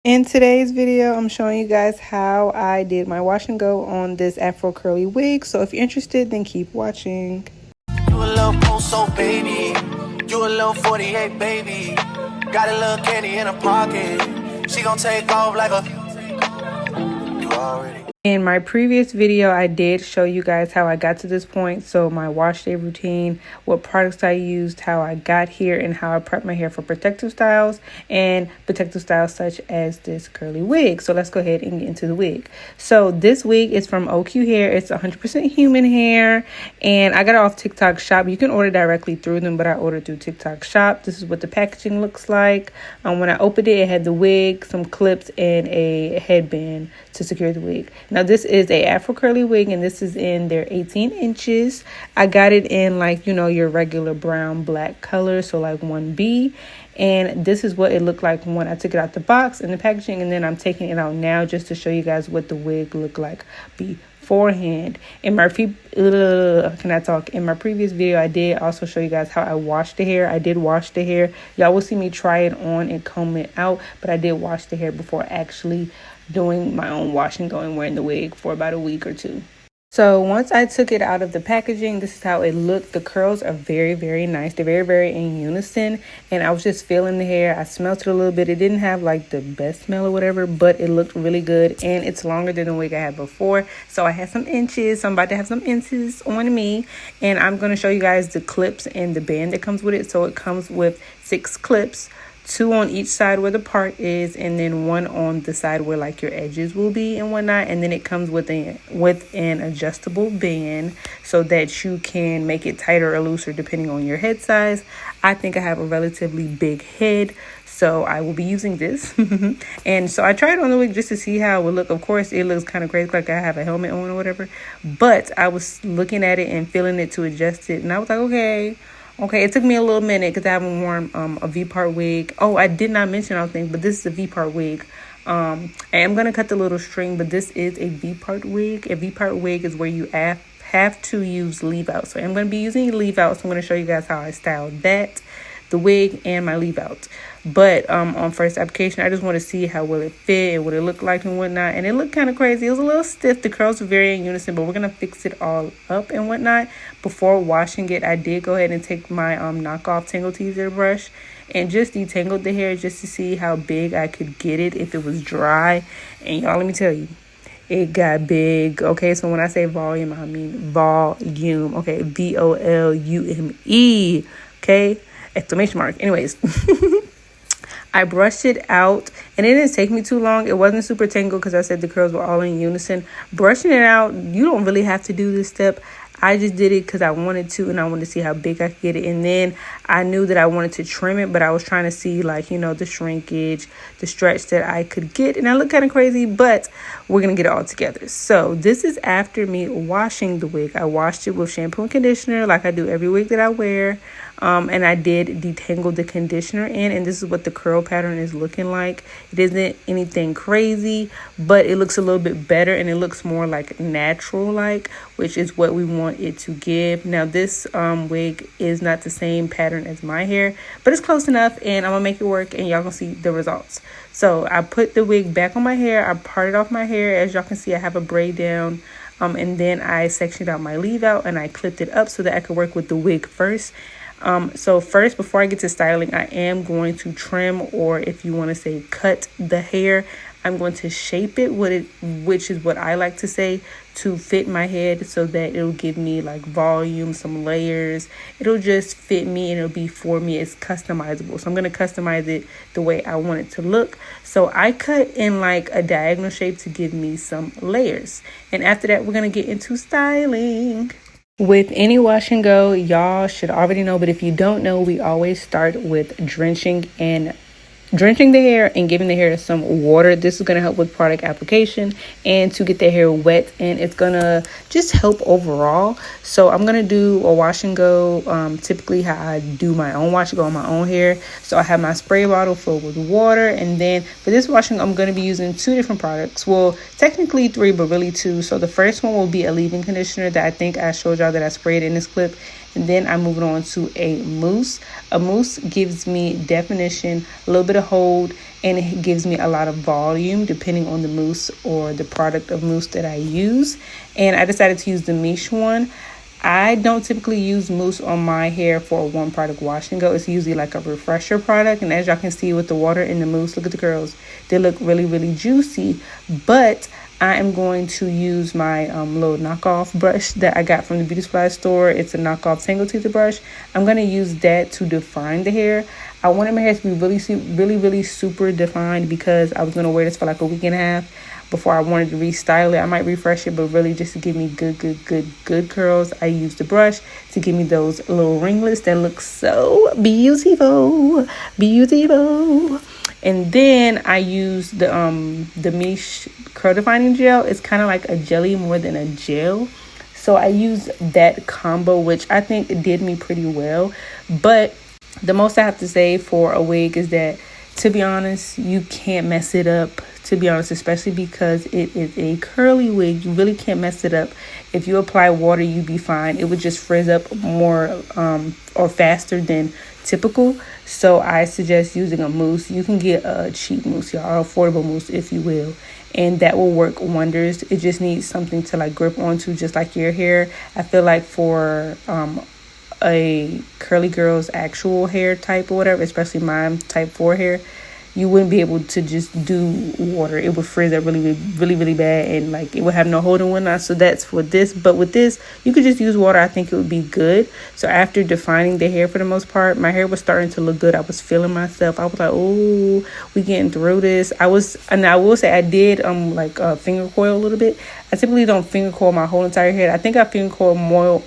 In today's video, I'm showing you guys how I did my wash and go on this Afro curly wig. So if you're interested, then keep watching. You a little post-so baby. You a little 48 baby. Got a little candy in her pocket. She gon' take off like a... You already... In my previous video, I did show you guys how I got to this point. So my wash day routine, what products I used, how I got here, and how I prep my hair for protective styles and protective styles such as this curly wig. So let's go ahead and get into the wig. So this wig is from OQ Hair. It's 100% human hair, and I got it off TikTok Shop. You can order directly through them, but I ordered through TikTok Shop. This is what the packaging looks like. When I opened it, it had the wig, some clips, and a headband to secure the wig. Now this is a Afro curly wig, and this is in their 18 inches. I got it in like, you know, your regular brown black color, so like 1B. And this is what it looked like when I took it out the box and the packaging, and then I'm taking it out now just to show you guys what the wig looked like beforehand. In my In my previous video, I did also show you guys how I washed the hair. I did wash the hair. Y'all will see me try it on and comb it out, but I did wash the hair before actually doing my own wash and going wearing the wig for about a week or two. So once I took it out of the packaging, this is how it looked. The curls are very, very nice. They're very, very in unison. And I was just feeling the hair. I smelled it a little bit. It didn't have like the best smell or whatever, but it looked really good. And it's longer than the wig I had before. So I had some inches. So I'm about to have some inches on me. And I'm going to show you guys the clips and the band that comes with it. So it comes with 6 clips. 2 on each side where the part is, and then 1 on the side where like your edges will be and whatnot. And then it comes with an adjustable band so that you can make it tighter or looser depending on your head size. I think I have a relatively big head, so I will be using this. And so I tried it on the wig just to see how it would look. Of course, it looks kind of crazy, like I have a helmet on or whatever, but I was looking at it and feeling it to adjust it, and I was like, okay, it took me a little minute because I haven't worn a V-part wig. Oh, I did not mention, I don't think, but this is a V-part wig. I am going to cut the little string, but this is a V-part wig. A V-part wig is where you have to use leave-out. So I'm going to be using leave-out, so I'm going to show you guys how I styled that, the wig, and my leave-out. But on first application, I just want to see how will it fit and what it looked like and whatnot. And it looked kind of crazy. It was a little stiff. The curls were very in unison, but we're going to fix it all up and whatnot. Before washing it, I did go ahead and take my knockoff Tangle Teezer brush and just detangled the hair just to see how big I could get it if it was dry. And y'all, let me tell you, it got big. Okay, so when I say volume, I mean volume. Okay, VOLUME. Okay, exclamation mark. Anyways. I brushed it out, and it didn't take me too long. It wasn't super tangled because I said the curls were all in unison. Brushing it out, you don't really have to do this step. I just did it because I wanted to, and I wanted to see how big I could get it. And then I knew that I wanted to trim it, but I was trying to see, like, you know, the shrinkage, the stretch that I could get. And I look kind of crazy, but we're going to get it all together. So this is after me washing the wig. I washed it with shampoo and conditioner like I do every wig that I wear. And I did detangle the conditioner in, and this is what the curl pattern is looking like. It isn't anything crazy, but it looks a little bit better, and it looks more like natural like, which is what we want it to give. Now this wig is not the same pattern as my hair, but it's close enough, and I'm gonna make it work, and y'all gonna see the results. So I put the wig back on my hair. I parted off my hair. As y'all can see, I have a braid down. And then I sectioned out my leave out, and I clipped it up so that I could work with the wig first. So first, before I get to styling, I am going to trim, or if you want to say cut the hair, I'm going to shape it, which is what I like to say, to fit my head so that it'll give me like volume, some layers. It'll just fit me, and it'll be for me. It's customizable. So I'm going to customize it the way I want it to look. So I cut in like a diagonal shape to give me some layers. And after that, we're going to get into styling. With any wash and go, y'all should already know, but if you don't know, we always start with drenching the hair and giving the hair some water. This is going to help with product application and to get the hair wet, and it's going to just help overall. So I'm going to do a wash and go, typically how I do my own wash and go on my own hair. So I have my spray bottle filled with water, and then for this washing, I'm going to be using 2 different products. Well, technically 3, but really 2. So the first one will be a leave-in conditioner that I think I showed y'all that I sprayed in this clip. And then I'm moving on to a mousse. A mousse gives me definition, a little bit of hold, and it gives me a lot of volume depending on the mousse or the product of mousse that I use. And I decided to use the Miche one. I don't typically use mousse on my hair for a one product wash and go. It's usually like a refresher product. And as y'all can see with the water and the mousse, look at the curls. They look really, really juicy. But I am going to use my little knockoff brush that I got from the Beauty Supply store. It's a knockoff tangle teether brush. I'm going to use that to define the hair. I wanted my hair to be really super defined because I was going to wear this for like a week and a half before I wanted to restyle it. I might refresh it, but really just to give me good curls. I used the brush to give me those little ringlets that look so beautiful. And then I used the Miche curl defining gel. It's kind of like a jelly more than a gel. So I used that combo, which I think it did me pretty well. But the most I have to say for a wig is that, to be honest, you can't mess it up. To be honest, especially because it is a curly wig, you really can't mess it up. If you apply water, you'd be fine. It would just frizz up more or faster than typical. So I suggest using a mousse. You can get a cheap mousse, y'all, or affordable mousse, if you will, and that will work wonders. It just needs something to like grip onto, just like your hair. I feel like for a curly girl's actual hair type or whatever, especially mine type 4 hair, you wouldn't be able to just do water. It would frizz up really bad, and like it would have no hold and whatnot. So that's for this. But with this, you could just use water. I think it would be good. So after defining the hair for the most part, my hair was starting to look good. I was feeling myself. I was like, oh, we getting through this. And I will say I did finger coil a little bit. I typically don't finger coil my whole entire head. I think I finger coil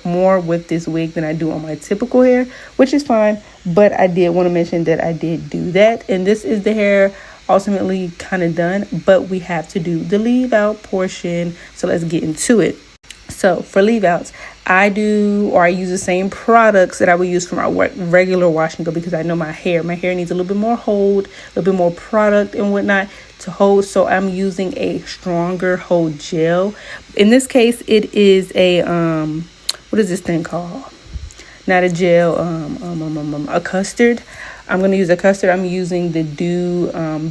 more with this wig than I do on my typical hair, which is fine. But I did want to mention that I did do that. And this is the hair ultimately kind of done. But we have to do the leave out portion. So let's get into it. So for leave outs, I use the same products that I would use for my regular wash and go, because I know my hair needs a little bit more hold, a little bit more product and whatnot to hold. So I'm using a stronger hold gel. In this case, it is a what is this thing called? Not a gel, a custard. I'm going to use a custard. I'm using the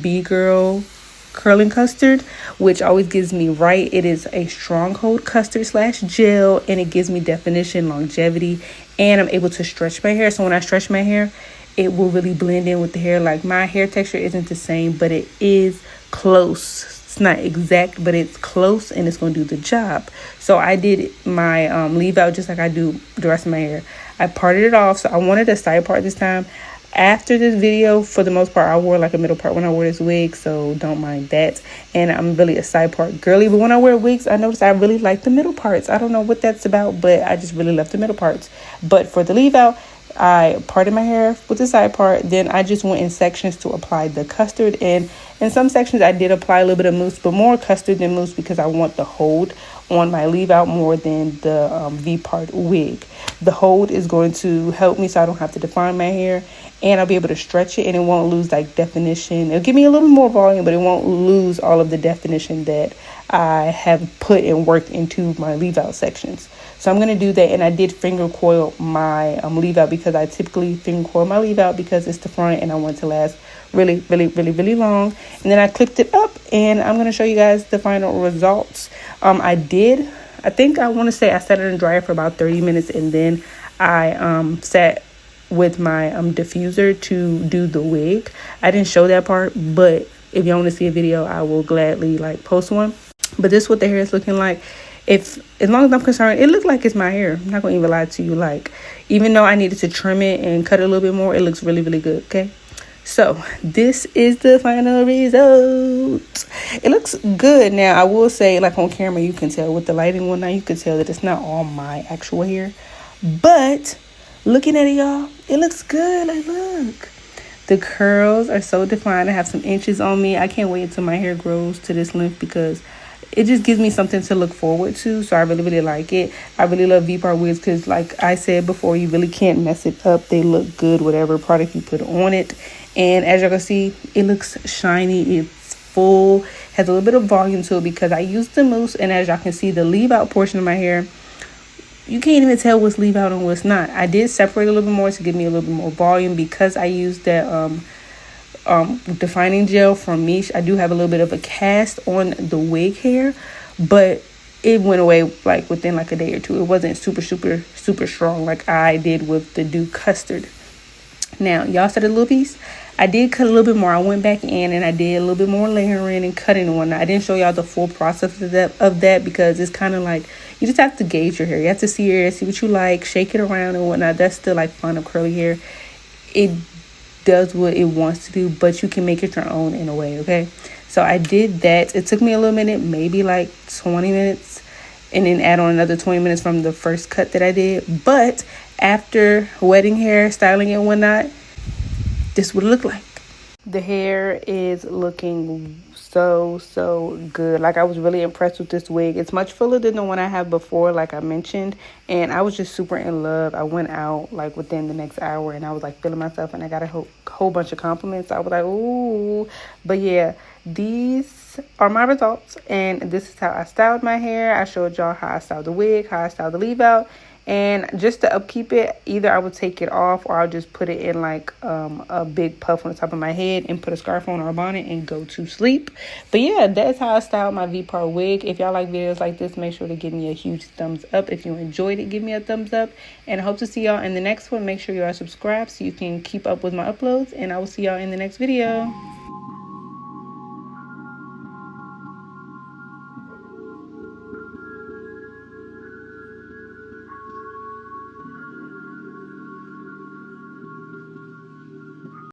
B-Girl curling custard, which always gives me right. It is a stronghold custard / gel, and it gives me definition, longevity, and I'm able to stretch my hair. So when I stretch my hair, it will really blend in with the hair. Like, my hair texture isn't the same, but it is close. It's not exact, but it's close, and it's going to do the job. So I did my leave out just like I do the rest of my hair. I parted it off, so I wanted a side part this time. After this video, for the most part, I wore like a middle part when I wore this wig, so don't mind that. And I'm really a side part girly, but when I wear wigs, I notice I really like the middle parts. I don't know what that's about, but I just really love the middle parts. But for the leave out, I parted my hair with the side part. Then I just went in sections to apply the custard. And in some sections, I did apply a little bit of mousse, but more custard than mousse because I want the hold on my leave out more than the V-part wig. The hold is going to help me so I don't have to define my hair, and I'll be able to stretch it, and it won't lose like definition. It'll give me a little more volume, but it won't lose all of the definition that I have put and worked into my leave out sections. So I'm going to do that. And I did finger coil my leave out, because I typically finger coil my leave out because it's the front and I want it to last really long. And then I clipped it up, and I'm going to show you guys the final results. I want to say I sat it in the dryer for about 30 minutes, and then I sat with my diffuser to do the wig. I didn't show that part, but if you want to see a video, I will gladly post one. But this is what the hair is looking like. As long as I'm concerned, it looks like it's my hair. I'm not gonna even lie to you. Even though I needed to trim it and cut it a little bit more, it looks really good. Okay, so this is the final result. It looks good. Now I will say, on camera, you can tell with the lighting one, now you can tell that it's not all my actual hair, but looking at it, y'all, it looks good. Look, the curls are so defined. I have some inches on me. I can't wait until my hair grows to this length, because it just gives me something to look forward to. So I really like it. I really love V-part wigs because, like I said before, you really can't mess it up. They look good, whatever product you put on it. And as y'all can see, it looks shiny. It's full, has a little bit of volume to it because I used the mousse. And as y'all can see, the leave out portion of my hair, you can't even tell what's leave out and what's not. I did separate a little bit more to give me a little bit more volume because I used that defining gel from me. I do have a little bit of a cast on the wig hair, but it went away like within like a day or two. It wasn't super strong like I did with the Dew Custard. Now, y'all said a little piece. I did cut a little bit more. I went back in and I did a little bit more layering and cutting and whatnot. I didn't show y'all the full process of that because it's kind of like, you just have to gauge your hair. You have to see your hair, see what you like, shake it around and whatnot. That's still like fun of curly hair. It does what it wants to do, but you can make it your own in a way, okay? So I did that. It took me a little minute, maybe like 20 minutes, and then add on another 20 minutes from the first cut that I did. But after wetting hair, styling it and whatnot, this would look like. The hair is looking so good. Like, I was really impressed with this wig. It's much fuller than the one I have before, like I mentioned, and I was just super in love. I went out like within the next hour and I was like feeling myself, and I got a whole bunch of compliments. I was like, ooh. But yeah, these are my results, and this is how I styled my hair. I showed y'all how I styled the wig, how I styled the leave out. And just to upkeep it, either I would take it off or I'll just put it in like a big puff on the top of my head and put a scarf on or a bonnet and go to sleep. But yeah, that's how I styled my V-part wig. If y'all like videos like this, make sure to give me a huge thumbs up. If you enjoyed it, give me a thumbs up. And I hope to see y'all in the next one. Make sure you are subscribed so you can keep up with my uploads. And I will see y'all in the next video.